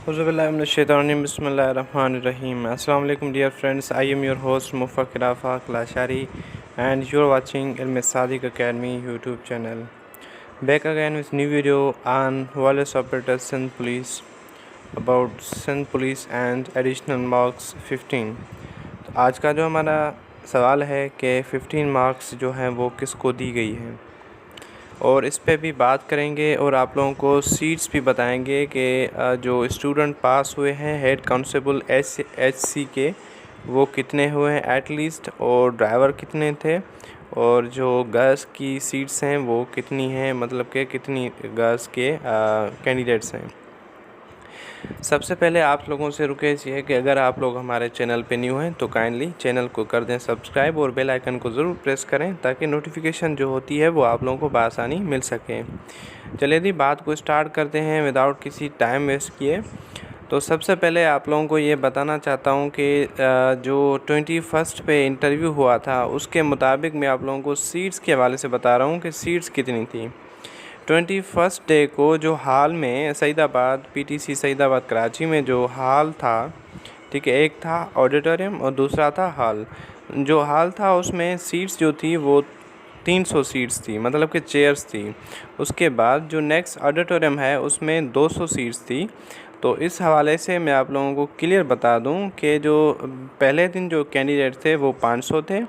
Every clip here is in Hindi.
Auzubillahiminash-shaytanir-rajim. Bismillahir-rahmanir-rahim. Assalamu alaikum dear friends. I am your host Mufakkir Afaq Lashari and you are watching Ilm Sadiq Academy YouTube channel. Back again with new video on wireless operator Sindh Police, about Sindh Police and additional marks 15. तो आज का जो हमारा सवाल है कि 15 मार्क्स जो हैं वो किसको दी गई हैं और इस पे भी बात करेंगे और आप लोगों को सीट्स भी बताएंगे कि जो स्टूडेंट पास हुए हैं हेड कांस्टेबल HC के वो कितने हुए हैं एटलीस्ट, और ड्राइवर कितने थे, और जो गर्ल्स की सीट्स हैं वो कितनी हैं, मतलब कि कितनी गर्ल्स के कैंडिडेट्स हैं। सबसे पहले आप लोगों से रिक्वेस्ट ये है कि अगर आप लोग हमारे चैनल पे न्यू हैं तो काइंडली चैनल को कर दें सब्सक्राइब और बेल आइकन को ज़रूर प्रेस करें ताकि नोटिफिकेशन जो होती है वो आप लोगों को बआसानी मिल सके। चलिए जी बात को स्टार्ट करते हैं विदाउट किसी टाइम वेस्ट किए। तो सबसे पहले आप लोगों को ये बताना चाहता हूँ कि जो 21 पे इंटरव्यू हुआ था उसके मुताबिक मैं आप लोगों को सीट्स के हवाले से बता रहा हूँ कि सीट्स कितनी थी। 21 डे को जो हॉल में सईदाबाद PTC सईदाबाद कराची में जो हॉल था, ठीक है, एक था ऑडिटोरियम और दूसरा था हॉल। जो हॉल था उसमें सीट्स जो थी वो 300 सीट्स थी, मतलब कि चेयर्स थी। उसके बाद जो नेक्स्ट ऑडिटोरियम है उसमें 200 सीट्स थी। तो इस हवाले से मैं आप लोगों को क्लियर बता दूं कि जो पहले दिन जो कैंडिडेट थे वो 500 थे,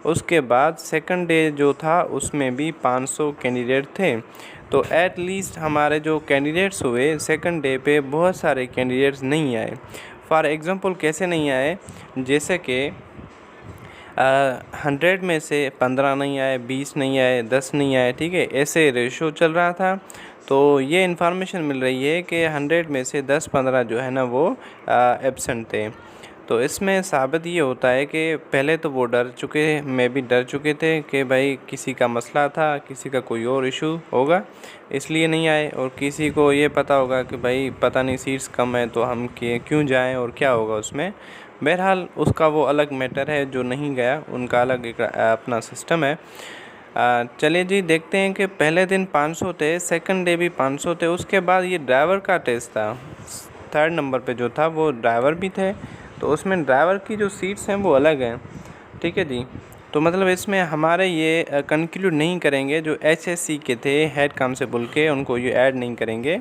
उसके बाद सेकंड डे जो था उसमें भी 500 कैंडिडेट थे। तो एट लीस्ट हमारे जो कैंडिडेट्स हुए सेकंड डे पे बहुत सारे कैंडिडेट्स नहीं आए। फॉर एग्ज़ाम्पल कैसे नहीं आए, जैसे कि 100 में से 15 नहीं आए, 20 नहीं आए, 10 नहीं आए, ठीक है, ऐसे रेशो चल रहा था। तो ये इन्फॉर्मेशन मिल रही है कि 100 में से 10-15 जो है ना वो एब्सेंट थे। तो इसमें साबित ये होता है कि पहले तो वो डर चुके, मैं भी डर चुके थे कि भाई किसी का मसला था, किसी का कोई और इशू होगा इसलिए नहीं आए, और किसी को ये पता होगा कि भाई पता नहीं सीट्स कम है तो हम क्यों जाएं और क्या होगा उसमें। बहरहाल उसका वो अलग मैटर है, जो नहीं गया उनका अलग एक अपना सिस्टम है। चलिए जी देखते हैं कि पहले दिन 500 थे, सेकंड डे भी 500 थे। उसके बाद ये ड्राइवर का टेस्ट था, थर्ड नंबर पे जो था वो ड्राइवर भी थे। तो उसमें ड्राइवर की जो सीट्स हैं वो अलग हैं, ठीक है जी। तो मतलब इसमें हमारे ये कंक्लूड नहीं करेंगे जो HSC के थे हेड कांस्टेबल के, उनको ये ऐड नहीं करेंगे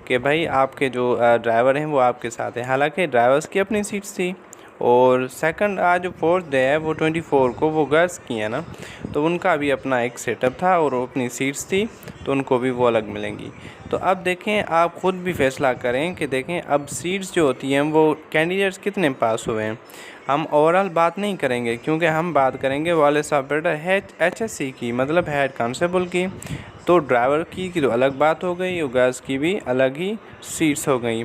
कि भाई आपके जो ड्राइवर हैं वो आपके साथ हैं। हालांकि ड्राइवर्स की अपनी सीट्स थी, और सेकंड आज जो फोर्थ डे है वो 24 को वो गर्ल्स की है ना, तो उनका भी अपना एक सेटअप था और अपनी सीट्स थी, तो उनको भी वो अलग मिलेंगी। तो अब देखें, आप ख़ुद भी फैसला करें कि देखें अब सीट्स जो होती हैं वो कैंडिडेट्स कितने पास हुए हैं। हम ओवरऑल बात नहीं करेंगे क्योंकि हम बात करेंगे वायरलेस ऑपरेटर HSC की, मतलब हेड कांस्टेबल की। तो ड्राइवर की तो अलग बात हो गई और गर्ल्स की भी अलग ही सीट्स हो गई।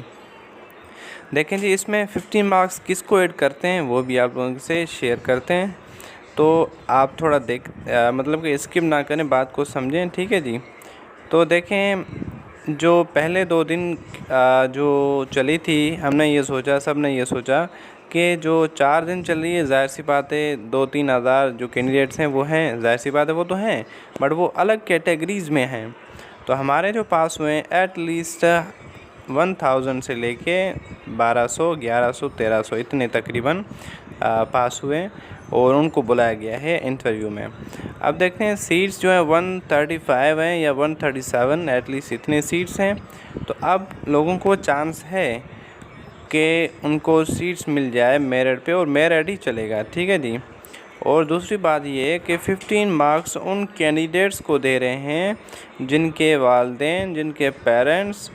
देखें जी इसमें 15 मार्क्स किसको ऐड करते हैं वो भी आप लोगों से शेयर करते हैं, तो आप थोड़ा मतलब कि स्किप ना करें, बात को समझें, ठीक है जी। तो देखें जो पहले 2 दिन जो चली थी, हमने ये सोचा, सब ने ये सोचा कि जो 4 दिन चल रही है, ज़ाहिर सी बात है 2-3 हज़ार जो कैंडिडेट्स हैं वो हैं, ज़ाहिर सी बात है वो तो हैं, बट वो अलग कैटेगरीज़ में हैं। तो हमारे जो पास हुए हैं एट लीस्ट 1000 से लेके 1200, 1100, 1300 इतने तकरीबन पास हुए और उनको बुलाया गया है इंटरव्यू में। अब देखते हैं सीट्स जो है 135 हैं या 137, एटलीस्ट इतने सीट्स हैं। तो अब लोगों को चांस है कि उनको सीट्स मिल जाए मेरिट पे, और मेरिट ही चलेगा, ठीक है जी। और दूसरी बात ये है कि 15 मार्क्स उन कैंडिडेट्स को दे रहे हैं जिनके वालिदैन, जिनके पेरेंट्स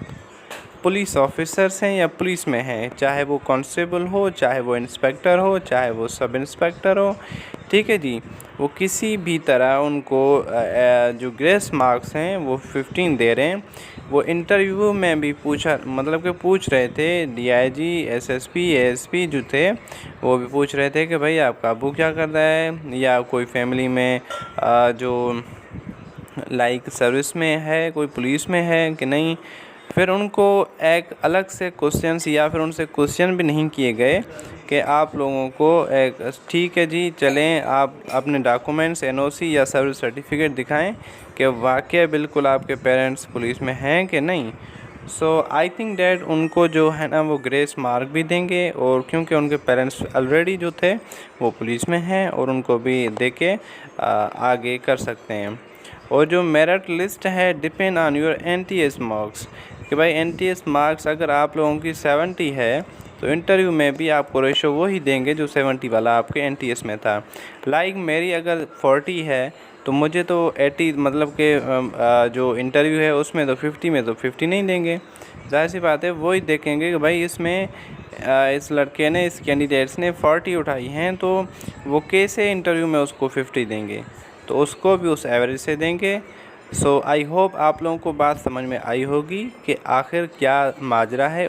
पुलिस ऑफिसर्स हैं या पुलिस में हैं, चाहे वो कांस्टेबल हो, चाहे वो इंस्पेक्टर हो, चाहे वो सब इंस्पेक्टर हो, ठीक है जी। वो किसी भी तरह उनको जो ग्रेस मार्क्स हैं वो 15 दे रहे हैं। वो इंटरव्यू में भी मतलब कि पूछ रहे थे, DIG, SSP, ASP जो थे वो भी पूछ रहे थे कि भाई आपका अबू क्या कर रहा है, या कोई फैमिली में जो लाइक सर्विस में है, कोई पुलिस में है कि नहीं। फिर उनको एक अलग से क्वेश्चंस या फिर उनसे क्वेश्चन भी नहीं किए गए कि आप लोगों को एक ठीक है जी चलें, आप अपने डॉक्यूमेंट्स NOC या सर्विस सर्टिफिकेट दिखाएं कि वाकई बिल्कुल आपके पेरेंट्स पुलिस में हैं कि नहीं। सो आई थिंक डैट उनको जो है ना वो ग्रेस मार्क भी देंगे, और क्योंकि उनके पेरेंट्स ऑलरेडी जो थे वो पुलिस में हैं और उनको भी दे के आगे कर सकते हैं। और जो मेरिट लिस्ट है depend on your NTS marks, कि भाई NTS मार्क्स अगर आप लोगों की 70 है तो इंटरव्यू में भी आपको रेशो वही देंगे जो 70 वाला आपके NTS में था। लाइक मेरी अगर 40 है तो मुझे तो 80 मतलब कि जो इंटरव्यू है उसमें तो 50 में तो 50 नहीं देंगे। जाहिर सी बात है वही देखेंगे कि भाई इसमें इस लड़के ने, इस कैंडिडेट्स ने 40 उठाई हैं तो वो कैसे इंटरव्यू में उसको 50 देंगे, तो उसको भी उस एवरेज से देंगे। सो आई होप आप लोगों को बात समझ में आई होगी कि आखिर क्या माजरा है।